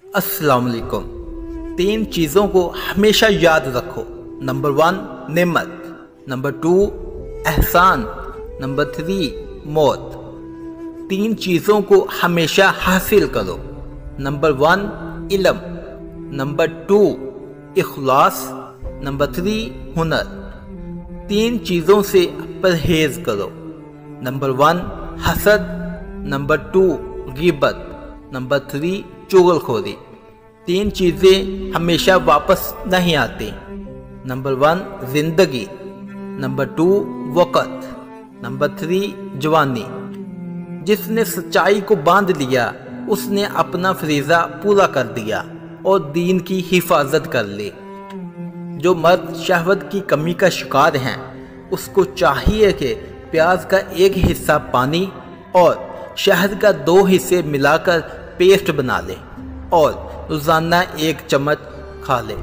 अस्सलाम वालेकुम। 3 चीज़ों को हमेशा याद रखो। नंबर 1 नेमत, नंबर 2 एहसान, नंबर 3 मौत। 3 चीज़ों को हमेशा हासिल करो। नंबर 1 इल्म, नंबर 2 इखलास, नंबर 3 हुनर। 3 चीज़ों से परहेज करो। नंबर 1 हसद, नंबर 2 गिबत, नंबर 3 चुगलखोरी। 3 चीज़ें हमेशा वापस नहीं आती। नंबर 1 जिंदगी, नंबर 2 वक़्त, नंबर 3 जवानी। जिसने सच्चाई को बांध लिया उसने अपना फरीज़ा पूरा कर दिया और दीन की हिफाजत कर ली। जो मर्द शहवत की कमी का शिकार हैं उसको चाहिए कि प्याज का एक हिस्सा पानी और शहद का 2 हिस्से मिलाकर पेस्ट बना ले और रोज़ाना 1 चम्मच खा ले।